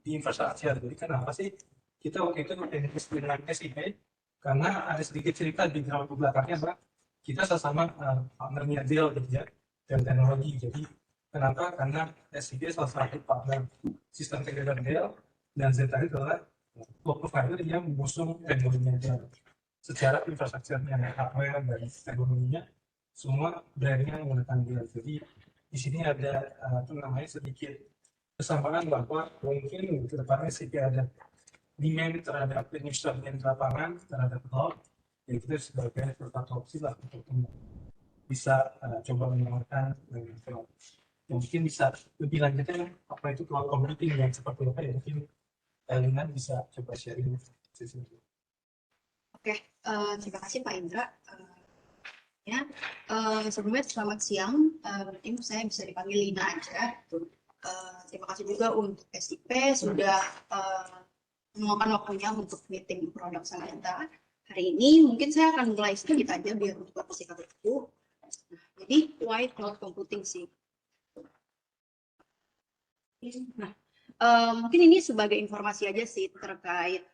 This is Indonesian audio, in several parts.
di infrastruktur. Jadi kenapa sih kita waktu itu merintis dengan SIP? Karena ada sedikit cerita di belakangnya, Mbak. Kita sama-sama partnernya Dell gitu ya, dan teknologi. Jadi kenapa? Karena SIP salah satu partner sistem integrator Dell, dan Zeta itu adalah cloud provider yang mengusung teknologinya Dell. Secara infrastrukturnya, hardware dan teknologinya, semua brandnya menggunakan Dell. Jadi di sini ada sedikit kesamaan bahwa mungkin ke depannya SIP ada demand terhadap user yang di lapangan terhadap cloud, ya kita sebagai satu opsi lah untuk bisa coba menawarkan cloud. Ya, mungkin bisa lebih lanjutnya apa itu cloud computing yang seperti apa ya, mungkin Elina bisa coba sharing sisi itu. Oke, terima kasih Pak Indra. Sebelumnya selamat siang. Berarti saya bisa dipanggil Lina aja. Terima kasih juga untuk SIP sudah meluangkan waktunya untuk meeting produk sama kita hari ini. Mungkin saya akan mulai sedikit aja biar untuk singkat itu. Jadi why cloud computing sih? Nah, mungkin ini sebagai informasi aja sih terkait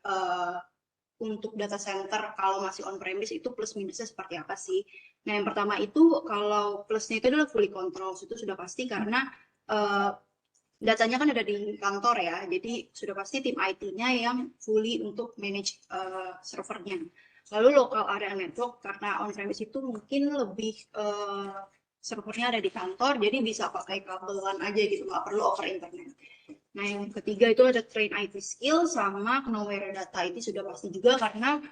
untuk data center kalau masih on-premise itu plus minusnya seperti apa sih. Nah, yang pertama itu kalau plusnya itu adalah fully control, itu sudah pasti karena datanya kan ada di kantor ya, jadi sudah pasti tim IT-nya yang fully untuk manage servernya. Lalu local area network, karena on-premise itu mungkin lebih servernya ada di kantor, jadi bisa pakai kabelan aja gitu, nggak perlu over internet. Nah, yang ketiga itu ada train IT skill sama knowledge data, itu sudah pasti juga karena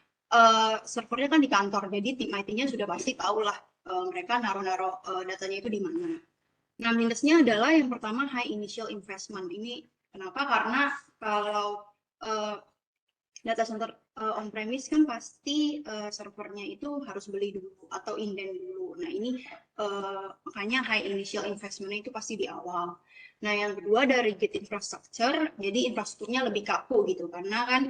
servernya kan di kantor, jadi tim IT-nya sudah pasti tahu lah mereka naruh-naruh datanya itu di mana. Nah, minusnya adalah yang pertama high initial investment. Ini kenapa? Karena kalau data center on-premise kan pasti servernya itu harus beli dulu atau inden dulu. Nah, ini makanya high initial investment itu pasti di awal. Nah, yang kedua dari rigid infrastructure, jadi infrastrukturnya lebih kaku gitu, karena kan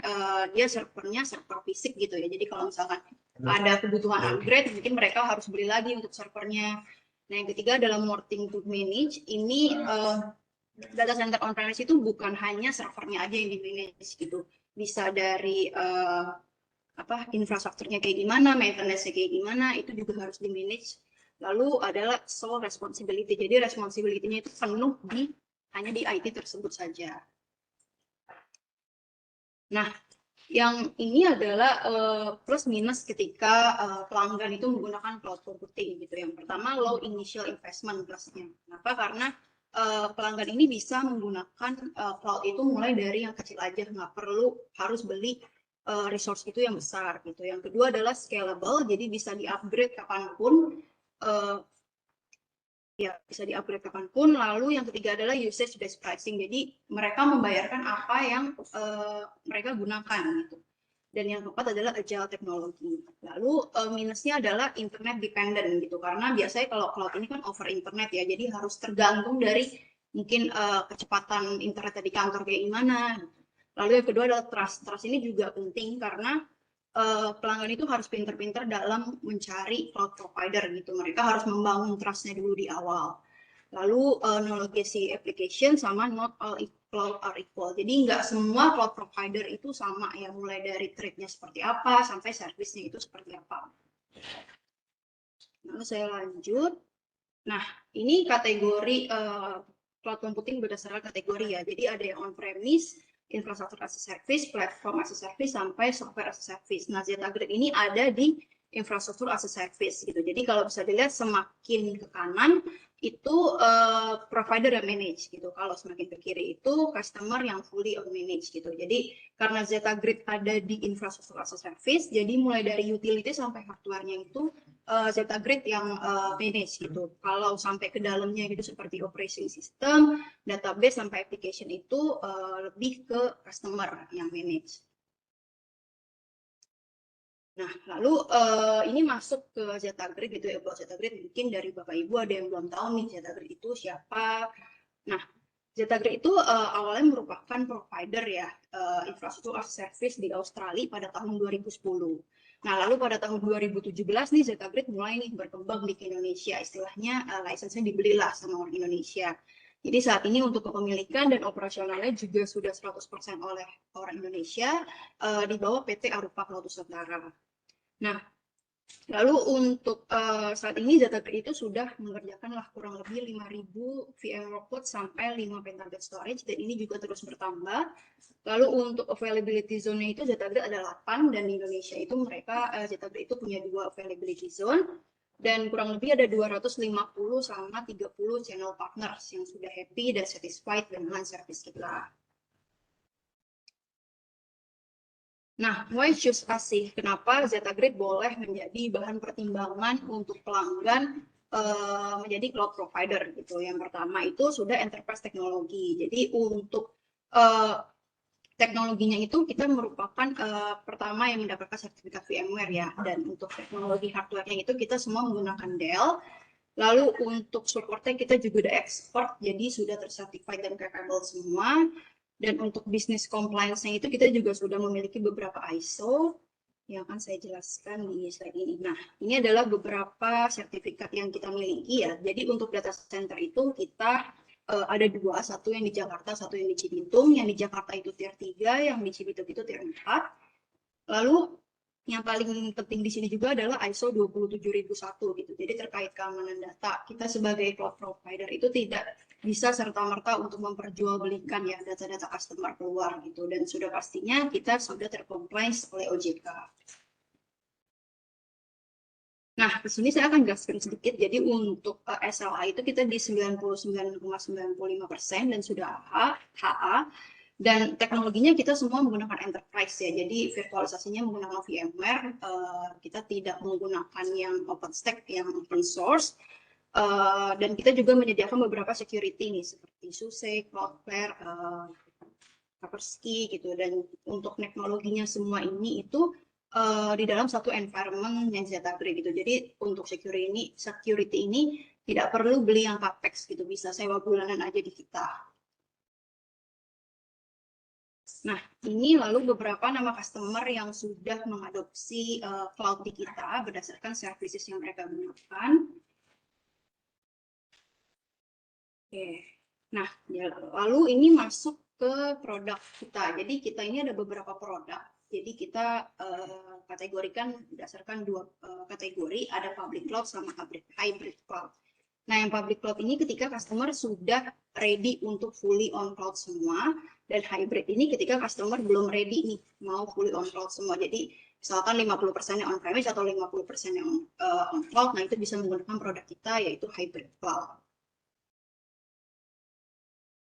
dia servernya server fisik gitu ya. Jadi kalau misalkan ada kebutuhan upgrade, mungkin mereka harus beli lagi untuk servernya. Nah, yang ketiga adalah more thing to manage. Ini data center on-premise itu bukan hanya servernya aja yang di-manage gitu. Bisa dari infrastrukturnya kayak gimana, maintenance-nya kayak gimana, itu juga harus di-manage. Lalu adalah sole responsibility. Jadi responsibility-nya itu penuh hanya di IT tersebut saja. Nah, yang ini adalah plus minus ketika pelanggan itu menggunakan cloud computing gitu. Yang pertama low initial investment plusnya. Kenapa? Karena pelanggan ini bisa menggunakan cloud itu mulai dari yang kecil aja, nggak perlu harus beli resource itu yang besar gitu. Yang kedua adalah scalable, jadi bisa di-upgrade kapanpun. Ya, bisa di-upgrade kapanpun. Lalu yang ketiga adalah usage based pricing. Jadi mereka membayarkan apa yang mereka gunakan gitu. Dan yang keempat adalah agile teknologi. Lalu minusnya adalah internet dependent gitu. Karena biasanya kalau cloud ini kan over internet ya. Jadi harus tergantung dari mungkin kecepatan internet di kantor kayak gimana. Lalu yang kedua adalah trust. Trust ini juga penting karena pelanggan itu harus pintar-pintar dalam mencari cloud provider gitu. Mereka harus membangun trust-nya dulu di awal. Lalu no legacy application sama not all cloud are equal. Jadi nggak semua cloud provider itu sama ya, mulai dari trade-nya seperti apa sampai service-nya itu seperti apa. Lalu saya lanjut. Nah, ini kategori cloud computing berdasarkan kategori ya. Jadi ada yang on-premise, infrastructure as a service, platform as a service, sampai software as a service. Nah, ZetaGrid ini ada di infrastruktur as a service gitu. Jadi kalau bisa dilihat semakin ke kanan itu provider yang manage gitu. Kalau semakin ke kiri itu customer yang fully manage gitu. Jadi karena ZetaGrid ada di infrastruktur as a service, jadi mulai dari utility sampai hardware-nya itu ZetaGrid yang manage gitu. Kalau sampai ke dalamnya gitu seperti operating system, database sampai application itu lebih ke customer yang manage. Nah, lalu ini masuk ke ZetaGrid gitu ya, buat ZetaGrid mungkin dari Bapak Ibu ada yang belum tahu nih ZetaGrid itu siapa. Nah, ZetaGrid itu awalnya merupakan provider ya infrastruktur as a service di Australia pada tahun 2010. Nah, lalu pada tahun 2017 nih ZetaGrid mulai nih berkembang di Indonesia, istilahnya license-nya dibelilah sama orang Indonesia. Jadi saat ini untuk kepemilikan dan operasionalnya juga sudah 100% oleh orang Indonesia di bawah PT Arupa Cloud Nusantara. Nah, lalu untuk saat ini Datagrid itu sudah mengerjakan kurang lebih 5.000 VM workload sampai 5 petabyte storage, dan ini juga terus bertambah. Lalu untuk availability zone-nya itu Datagrid ada 8, dan di Indonesia itu mereka Datagrid itu punya 2 availability zone, dan kurang lebih ada 250 sama 30 channel partners yang sudah happy dan satisfied dengan service kita. Nah, why choose us sih? Kenapa Datagrid boleh menjadi bahan pertimbangan untuk pelanggan menjadi cloud provider gitu. Yang pertama itu sudah enterprise teknologi. Jadi untuk teknologinya itu kita merupakan pertama yang mendapatkan sertifikat VMware ya, dan untuk teknologi hardware-nya itu kita semua menggunakan Dell. Lalu untuk supportnya kita juga udah expert, jadi sudah tersertified dan capable semua. Dan untuk business compliance-nya itu kita juga sudah memiliki beberapa ISO yang akan saya jelaskan di slide ini. Nah, ini adalah beberapa sertifikat yang kita miliki ya. Jadi untuk data center itu kita ada 2, satu yang di Jakarta, satu yang di Cibitung. Yang di Jakarta itu tier 3, yang di Cibitung itu tier 4. Lalu yang paling penting di sini juga adalah ISO 27001 gitu. Jadi terkait keamanan data, kita sebagai cloud provider itu tidak bisa serta-merta untuk memperjualbelikan ya data-data customer keluar gitu. Dan sudah pastinya kita sudah tercompliance oleh OJK. Nah, di sini saya akan jelaskan sedikit. Jadi untuk SLA itu kita di 99,95% dan sudah HA. Dan teknologinya kita semua menggunakan enterprise ya. Jadi virtualisasinya menggunakan VMware. Kita tidak menggunakan yang OpenStack, yang open source. Dan kita juga menyediakan beberapa security nih seperti SUSE, Cloudflare, Kaspersky gitu. Dan untuk teknologinya semua ini itu di dalam satu environment yang Datagrid gitu. Jadi untuk security ini tidak perlu beli yang capex gitu, bisa sewa bulanan aja di kita. Nah, ini lalu beberapa nama customer yang sudah mengadopsi cloud di kita berdasarkan services yang mereka gunakan. Oke. Nah, ya, lalu ini masuk ke produk kita. Jadi kita ini ada beberapa produk. Jadi kita kategorikan berdasarkan 2 kategori, ada public cloud sama hybrid cloud. Nah, yang public cloud ini ketika customer sudah ready untuk fully on cloud semua, dan hybrid ini ketika customer belum ready nih, mau fully on cloud semua. Jadi misalkan 50% on premise atau 50% yang on cloud, nah itu bisa menggunakan produk kita yaitu hybrid cloud.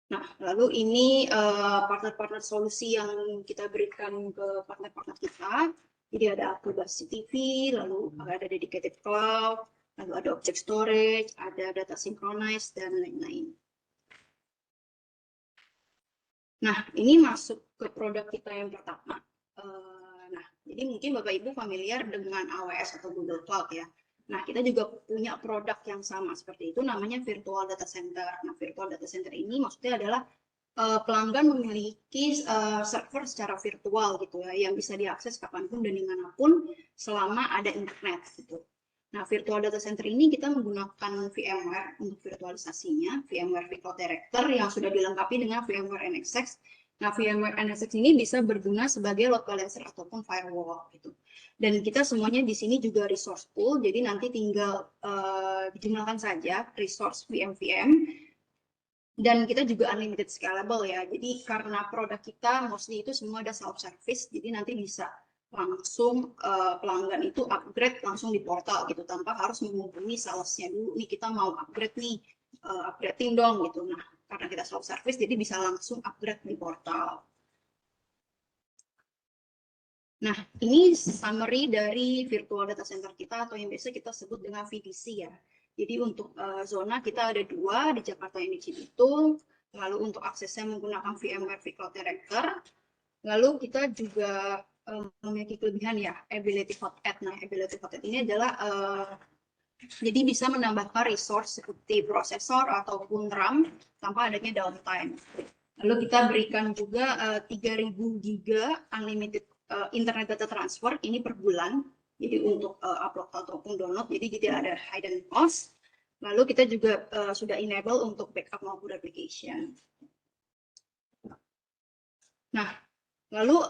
Nah, lalu ini partner-partner solusi yang kita berikan ke partner-partner kita. Jadi ada Akribas CTV, lalu ada dedicated cloud, lalu ada object storage, ada data synchronize, dan lain-lain. Nah, ini masuk ke produk kita yang pertama. Nah, jadi mungkin Bapak Ibu familiar dengan AWS atau Google Cloud ya. Nah, kita juga punya produk yang sama seperti itu, namanya Virtual Data Center. Nah, Virtual Data Center ini maksudnya adalah pelanggan memiliki server secara virtual gitu ya, yang bisa diakses kapanpun dan dimanapun selama ada internet gitu. Nah, Virtual Data Center ini kita menggunakan VMware untuk virtualisasinya, VMware vCloud Director yang sudah dilengkapi dengan VMware NSX. Nah, VMware NSX ini bisa berguna sebagai load balancer ataupun firewall gitu. Dan kita semuanya di sini juga resource pool, jadi nanti tinggal dijumlahkan saja resource VM-VM. Dan kita juga unlimited scalable ya, jadi karena produk kita mostly itu semua ada self-service, jadi nanti bisa langsung pelanggan itu upgrade langsung di portal gitu, tanpa harus menghubungi salesnya dulu, nih kita mau upgrade nih, upgrading dong gitu. Nah, karena kita self-service, jadi bisa langsung upgrade di portal. Nah, ini summary dari virtual data center kita atau yang biasa kita sebut dengan VDC ya. Jadi untuk zona kita ada 2 di Jakarta yang di Cibitung. Lalu untuk aksesnya menggunakan VMware vCloud Director. Lalu kita juga memiliki kelebihan ya, ability hot add. Nah, ability hot add ini adalah jadi bisa menambahkan resource seperti prosesor ataupun RAM tanpa adanya downtime. Lalu kita berikan juga 3.000 giga unlimited internet data transfer ini per bulan. Jadi untuk upload ataupun download, jadi tidak ada hidden cost. Lalu kita juga sudah enable untuk backup maupun replication. Nah, lalu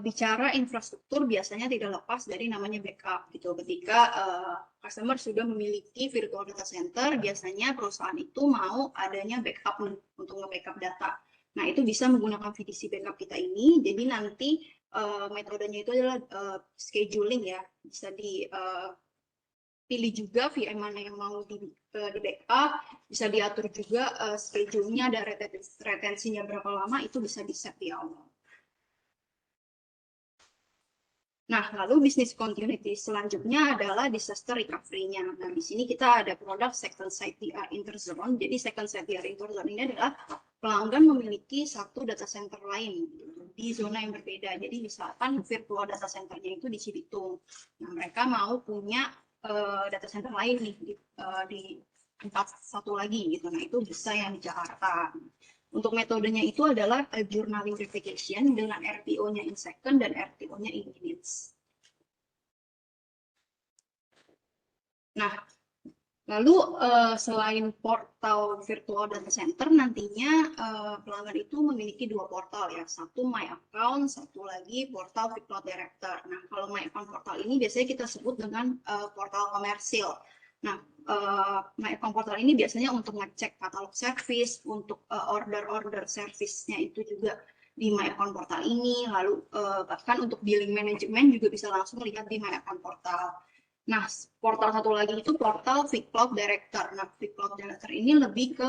bicara infrastruktur biasanya tidak lepas dari namanya backup gitu. Ketika customer sudah memiliki virtual data center, biasanya perusahaan itu mau adanya backup untuk nge-backup data. Nah, itu bisa menggunakan VDC backup kita ini. Jadi nanti metodenya itu adalah scheduling ya. Bisa dipilih juga VM mana yang mau di backup, bisa diatur juga schedule-nya, ada retensinya berapa lama, itu bisa di-set di awal. Nah, lalu business continuity selanjutnya adalah disaster recovery-nya. Nah, di sini kita ada produk second site DR interzone. Jadi second site DR interzone ini adalah pelanggan memiliki satu data center lain di zona yang berbeda. Jadi misalkan virtual data center-nya itu di Cibitung. Nah, mereka mau punya data center lain nih di tempat satu lagi gitu. Nah, itu bisa yang di Jakarta. Untuk metodenya itu adalah journaling replication dengan RTO-nya in second dan RTO-nya in minutes. Nah, lalu selain portal virtual data center, nantinya pelanggan itu memiliki dua portal ya. Satu My Account, satu lagi portal VCloud Director. Nah, kalau My Account portal ini biasanya kita sebut dengan portal komersil. Nah, My Account portal ini biasanya untuk ngecek katalog service, untuk order-order service-nya itu juga di My Account portal ini, lalu bahkan untuk billing management juga bisa langsung lihat di My Account portal. Nah, portal satu lagi itu portal VCloud Director. Nah, VCloud Director ini lebih ke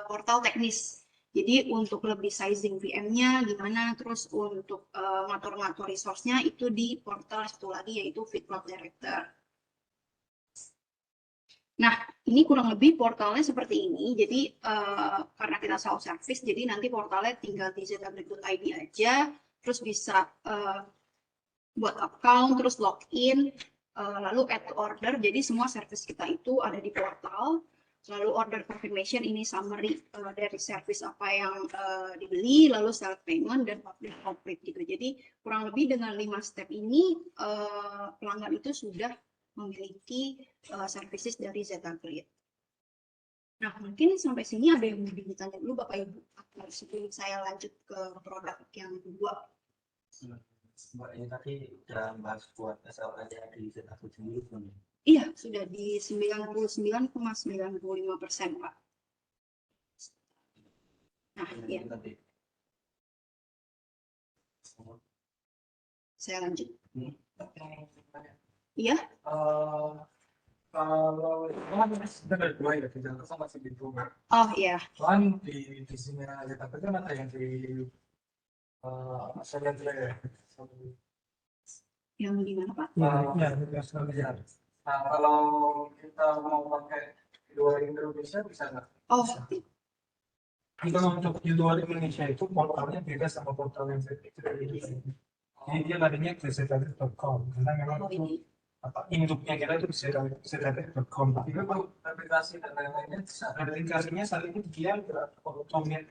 portal teknis. Jadi untuk lebih sizing VM-nya gimana, terus untuk ngatur-ngatur resource-nya itu di portal satu lagi yaitu VCloud Director. Nah, ini kurang lebih portalnya seperti ini. Jadi karena kita self service, jadi nanti portalnya tinggal di zw.id aja, terus bisa buat account, terus login, lalu add order. Jadi semua service kita itu ada di portal. Lalu order confirmation ini summary dari service apa yang dibeli, lalu self payment dan public complete gitu. Jadi kurang lebih dengan 5 step ini pelanggan itu sudah memiliki services dari Zeta-Grid. Nah, mungkin sampai sini ada yang mau ditanya dulu Bapak Ibu sebelum saya lanjut ke produk yang kedua. Mbak, ini tadi udah bahas buat SLA-nya di Z1 sendiri belum? Iya, sudah di 99,95%, Pak. Nah, iya. Saya lanjut. Iya. Kalau kan ada dua ya, di Jakarta masih di rumah. Oh iya. Soalnya di sini Jakarta kan ada yang di Australia ya. Yang di mana Pak? Ya, di Australia. Nah, kalau kita mau pakai di luar Indonesia bisa nggak? Oh, Kita untuk di luar Indonesia itu portalnya beda sama portal yang saya pilih. Jadi dia larinya ke zetagrip.com karena memang itu induknya kita itu zetagrip.com. Tapi memang aplikasi dan lain-lainnya aplikasinya saat ini dia otomatis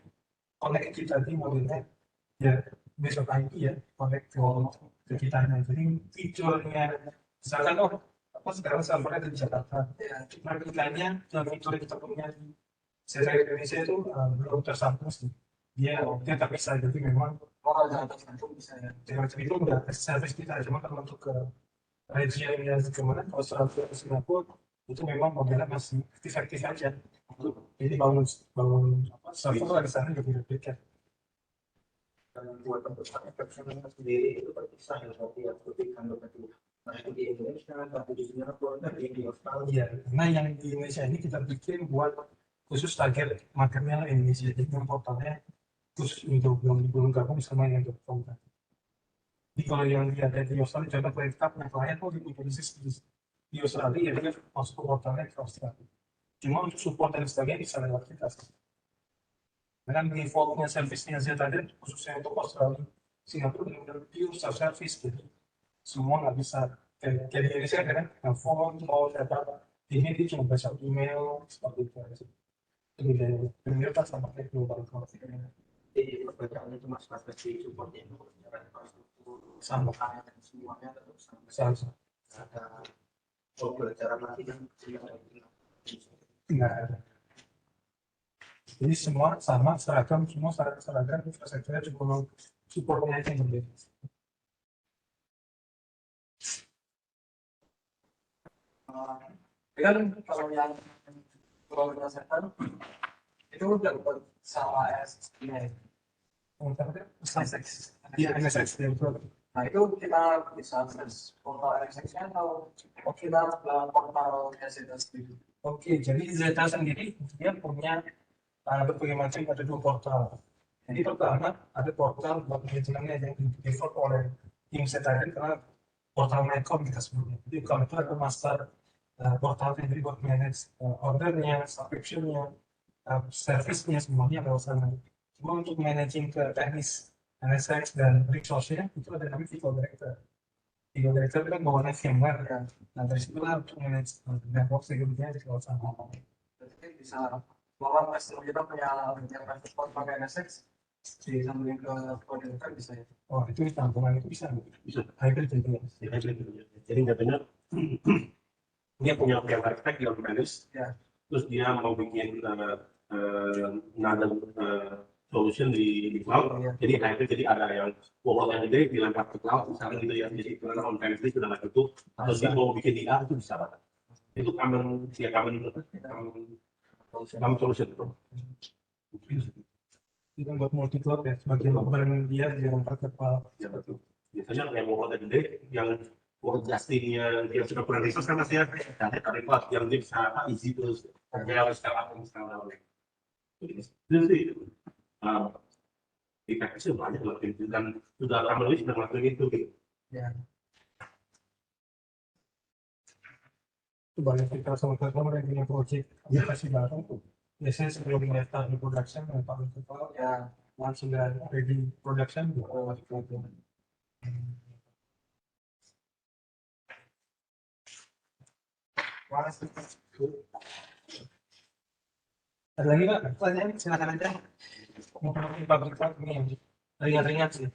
connect kita di mobilnya. Ya, besok pagi ya connect ke kita. Jadi fiturnya misalkan apa sekarang servernya di Jakarta. Ya, aplikasinya fitur kita punya saya Indonesia itu belum tersambung sih. Dia tak bisa, jadi memang jangan tergantung bisa ya. Dengan itu udah service kita, cuma kalau untuk ke regionnya kemana, kalau ke Singapura itu memang modelnya masih aktif-aktif aja. Jadi bangun server di sana lebih dekat. Dan buat tempatnya personal sendiri itu terpisah ya, seperti yang seperti kantor itu. Nah, itu di Indonesia, tapi di Singapura, dan di Australia. Nah, yang di Indonesia ini kita bikin buat khusus target marketnya Indonesia, jadi portalnya khusus untuk belum gabung sama yang .com. Jadi kalau yang ada di Australia, contoh klien klien di Indonesia di Australia, ya dia masuk ke portalnya ke Australia. Cuma untuk support dan sebagainya bisa lewat kita. Dengan defaultnya service-nya tadi khususnya untuk Australia, Singapura benar-benar pure self service, jadi semua nggak bisa kayak di Indonesia kan telepon mau data ini dia cuma baca email seperti itu. Benar pas sama kayak global cloud-nya. Jadi perbedaannya cuma sebatas di supportnya itu secara infrastruktur Sama dan semuanya tetap sama. sama. Ada pembelajaran lagi yang nggak ada. Jadi semua sama, seragam, semua seragam, infrastrukturnya cuma supportnya aja yang berbeda. Kan kalau yang data center itu udah buat sama SSD. Iya, NSX, ya betul. Nah itu kita bisa akses portal NSX-nya atau kita portal SSD. Oke, jadi Zeta sendiri dia punya berbagai macam, ada 2 portal. Jadi pertama ada portal buat manajemennya yang di-develop oleh tim Zeta karena portal Medcom kita sebutnya. Jadi kalau itu ada master portal sendiri buat manage ordernya, subscription-nya, service-nya semuanya lewat sana. Cuma untuk managing ke teknis NSX dan resource-nya itu ada namanya Vivo Director. Vivo Director itu kan bawaannya VMware kan. Nah dari situlah untuk manage network security-nya di lewat sana. Jadi bisa bahwa pas kita punya yang transport pakai NSX di sambungin ke koordinator bisa ya. Oh itu tampungan itu bisa hybrid itu ya. Jadi nggak benar dia punya arsitek yang manage, Ya. terus dia mau bikin another solution di cloud. Iya. Jadi hybrid, jadi ada yang workload yang gede dilempar ke cloud misalnya gitu ya, jadi karena on premise sudah nggak cukup, atau dia mau bikin di A itu bisa banget. Itu common solution itu. Itu buat multi cloud ya, sebagian barang dia lempar ke cloud. Ya betul. Biasanya yang workload yang gede, yang workload-nya dia sudah kurang resource kan masih ya, dari cloud yang dia bisa easy terus kerja harus sekarang. Itu sih di teknisnya banyak lagi dan sudah lama sudah ngelakuin itu gitu. Ya. Itu banyak kita sama customer yang punya project aplikasi baru tuh. Biasanya sebelum data di production, lempar ke cloud. Ya. Once sudah ready production, masuk cloud. Ada lagi Pak? Pertanyaan silakan aja. Mau pabrik cloud ini yang ringan-ringan sih.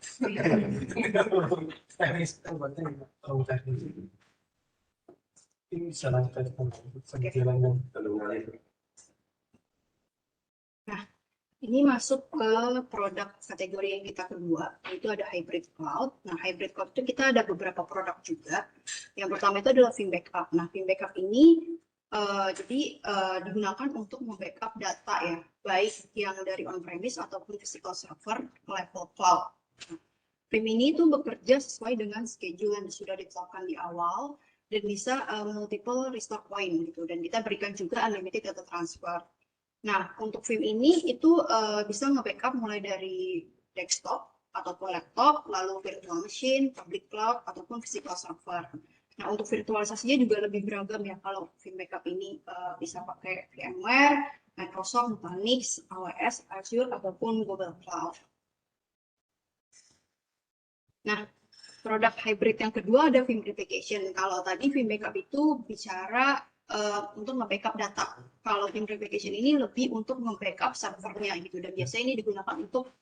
Teknis kan berarti tahu teknis. Ini bisa lanjut aja sebagai lanjut. Ini masuk ke produk kategori yang kita kedua, yaitu ada hybrid cloud. Nah, hybrid cloud itu kita ada beberapa produk juga. Yang pertama itu adalah Vim Backup. Nah, Vim Backup ini digunakan untuk membackup data ya, baik yang dari on-premise ataupun physical server level cloud. Nah, Vim ini itu bekerja sesuai dengan schedule yang sudah ditetapkan di awal dan bisa multiple restore point gitu. Dan kita berikan juga unlimited data transfer. Nah, untuk Vim ini itu bisa nge-backup mulai dari desktop ataupun laptop, lalu virtual machine, public cloud, ataupun physical server. Nah, untuk virtualisasinya juga lebih beragam ya. Kalau Vim Backup ini bisa pakai VMware, Microsoft, Nutanix, AWS, Azure, ataupun Google Cloud. Nah, produk hybrid yang kedua ada Vim Replication. Kalau tadi Vim Backup itu bicara untuk nge-backup data. Kalau Vim Replication ini lebih untuk nge-backup servernya gitu, dan biasanya ini digunakan untuk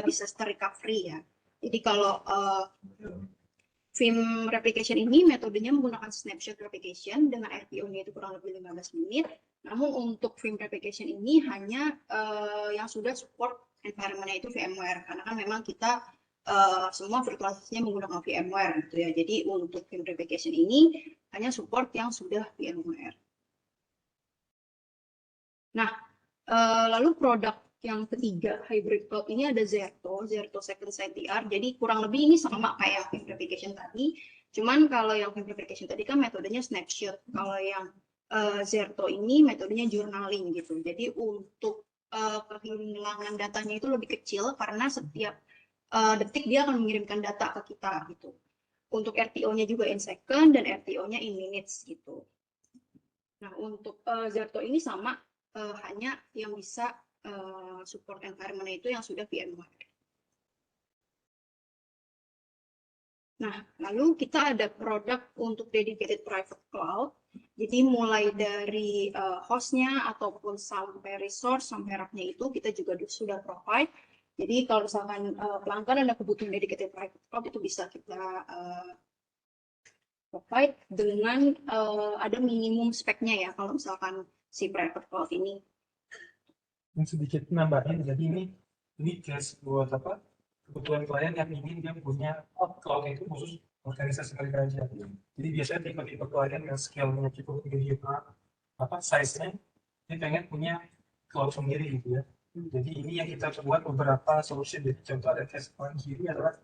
disaster recovery ya. Jadi kalau Vim Replication ini metodenya menggunakan snapshot replication dengan RPO-nya itu kurang lebih 15 menit. Namun untuk Vim Replication ini hanya yang sudah support environment-nya itu VMware, karena kan memang kita semua virtualisasinya menggunakan VMware gitu ya. Jadi untuk Vim Replication ini hanya support yang sudah VMware. Nah, lalu produk yang ketiga hybrid cloud ini ada Zerto Second Sight TR. Jadi kurang lebih ini sama kayak Vim Replication tadi. Cuman kalau yang Vim Replication tadi kan metodenya snapshot. Kalau yang Zerto ini metodenya journaling gitu. Jadi untuk kehilangan datanya itu lebih kecil karena setiap detik dia akan mengirimkan data ke kita gitu. Untuk RTO-nya juga in second dan RTO-nya in minutes gitu. Nah, untuk Zerto ini sama, hanya yang bisa support environment itu yang sudah VMware. Nah, lalu kita ada produk untuk dedicated private cloud. Jadi mulai dari hostnya ataupun sampai resource, sampai racknya itu kita juga sudah provide. Jadi kalau misalkan pelanggan ada kebutuhan dedicated private cloud itu bisa kita provide dengan ada minimum speknya ya. Kalau misalkan si private cloud ini. Sedikit nambahin, jadi ini case buat apa, kebutuhan klien yang ingin dia punya cloud itu khusus organisasi mereka aja. Jadi biasanya tipe-tipe klien yang scale-nya cukup gede, apa size-nya, dia pengen punya cloud sendiri gitu ya. Jadi ini yang kita buat beberapa solusi. Contoh ada case klien kiri adalah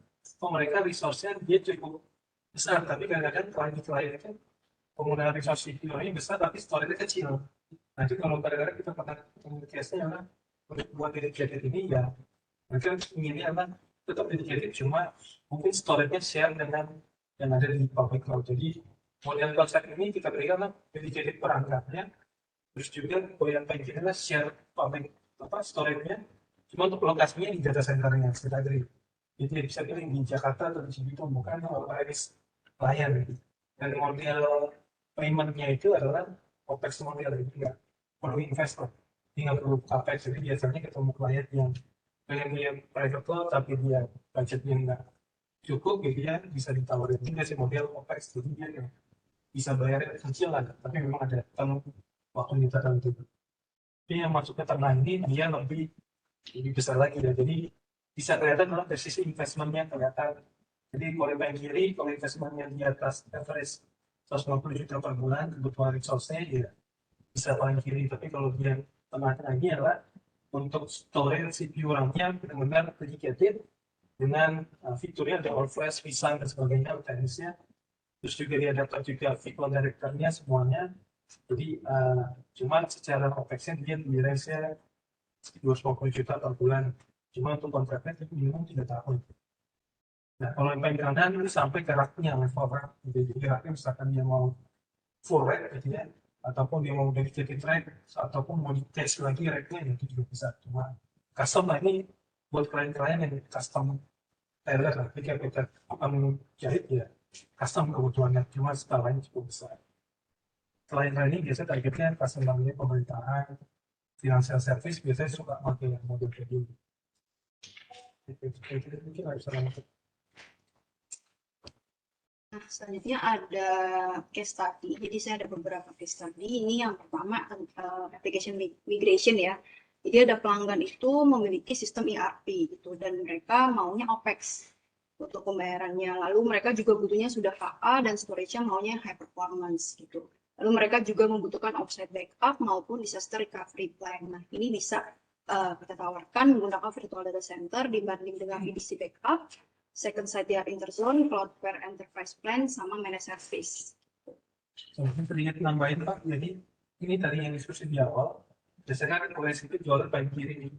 mereka resource-nya dia cukup besar, tapi kadang-kadang klien kan penggunaan resource CPU-nya besar tapi storage-nya kecil. Nah itu kalau kadang-kadang kita pernah case-nya adalah untuk buat dedicated ini ya mereka inginnya apa tetap dedicated, cuma mungkin storage-nya share dengan yang ada di public cloud. Jadi model konsep ini kita berikan dedicated perangkatnya, terus juga yang paling kita share public storage-nya, cuma untuk lokasinya di data center-nya kita beri. Jadi bisa pilih di Jakarta atau di Cibitung, bukan operis klien gitu. Dan model payment-nya itu adalah OPEX model, jadi nggak perlu investor, tinggal perlu CAPEX. Jadi biasanya ketemu klien yang pengen punya private cloud tapi dia budgetnya nggak cukup gitu ya, bisa ditawarin ini sih model OPEX, jadi dia bisa bayar kecil lah, tapi memang ada waktu tertentu. Tapi yang masuk ke tengah ini dia lebih besar lagi ya, jadi bisa kelihatan kalau dari sisi investmentnya kelihatan. Jadi kalau yang kiri, kalau investmentnya di atas average 150 juta per bulan, kebutuhan resource-nya ya bisa paling kiri. Tapi kalau dia tengah-tengah ini adalah untuk storage CPU RAM-nya benar-benar dedicated dengan fiturnya ada all flash, vSAN dan sebagainya, teknisnya. Terus juga dia dapat juga vehicle director-nya semuanya. Jadi cuma secara OPEX-nya dia di range-nya 250 juta per bulan. Cuma untuk kontraknya itu minimum 3 tahun. Nah, kalau yang paling kanan itu sampai ke racknya level rack. Jadi racknya misalkan dia mau full rack gitu ya, ataupun dia mau dedicated rack, ataupun mau di-test lagi racknya, itu juga bisa. Cuma custom lah ini buat klien-klien yang custom tailor lah. Jadi kita akan jahit ya custom kebutuhannya, cuma skalanya cukup besar. Klien-klien ini biasanya targetnya customer-nya pemerintahan, financial service, biasanya suka pakai yang model kayak gini. Nah, selanjutnya ada case study. Jadi saya ada beberapa case study. Ini yang pertama application migration ya. Jadi ada pelanggan itu memiliki sistem ERP gitu dan mereka maunya OPEX untuk pembayarannya. Lalu mereka juga butuhnya sudah KA dan storage-nya maunya high performance gitu. Lalu mereka juga membutuhkan offsite backup maupun disaster recovery plan. Nah, ini bisa kita tawarkan menggunakan virtual data center dibanding dengan VDC backup, second site DR interzone, Cloudflare enterprise plan, sama managed service. Mungkin teringat nambahin Pak, jadi ini tadi yang diskusi di awal, biasanya kan kalau itu jualan paling kiri nih,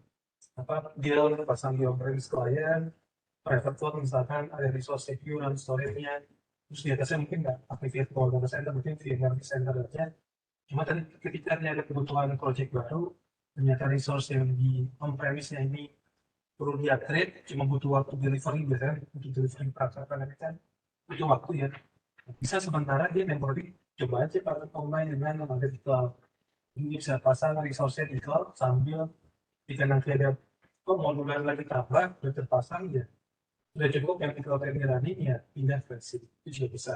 apa deal pasang di on-premise klien, private cloud misalkan ada resource secure dan storage-nya, terus di atasnya mungkin nggak pakai virtual data center, mungkin VMware center aja. Cuma tadi ketika ada kebutuhan project baru, ternyata resource yang di on-premise-nya ini perlu di-upgrade, cuma butuh waktu delivery, biasanya untuk delivery perangkat kan butuh waktu ya. Bisa sementara dia memori coba aja pakai online dengan yang ada di cloud. Ini bisa pasang resource-nya di cloud sambil jika nanti ada modular lagi tambah, sudah terpasang ya sudah cukup yang di cloud yang berani ya pindah versi itu juga bisa.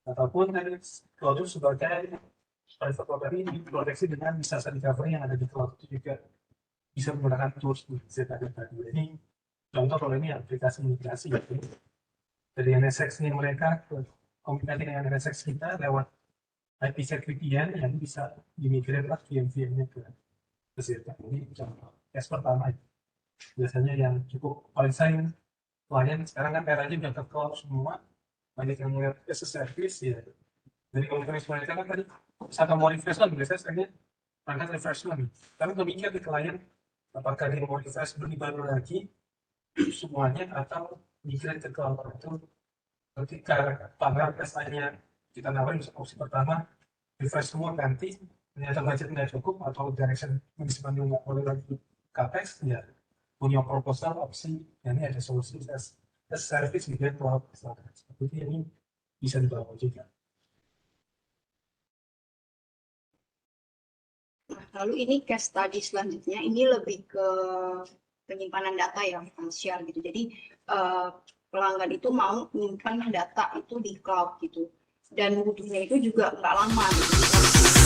Ataupun dari cloud itu sebagai private cloud ini diproteksi dengan disaster recovery yang ada di cloud, itu juga bisa menggunakan tools tadi. Ini contoh kalau ini aplikasi migrasi gitu. Dari NSX ini mereka komunikasi dengan NSX kita lewat IPsec VPN yang bisa dimigrate lah VM-nya ke Zeta. Ini contoh case pertama. Biasanya yang cukup paling sayang klien sekarang kan eranya udah ke cloud semua, banyak yang melihat as a service ya. Dari komunikasi mereka kan tadi saat mau refresh lagi, biasanya sekarang perangkat refresh lagi. Tapi memikir di klien apakah dia mau refresh beli baru lagi semuanya atau migrate ke cloud. Itu ketika pagar pesannya kita nawarin opsi pertama refresh semua ganti, ternyata budget nggak cukup atau direction manajemen nggak boleh lagi capex ya punya proposal opsi yang ini ada solusi as service gitu ya, cloud seperti ini bisa dibawa juga. Nah, lalu ini case study selanjutnya ini lebih ke penyimpanan data ya, finansial gitu. Jadi pelanggan itu mau menyimpan data itu di cloud gitu dan butuhnya itu juga nggak lama gitu.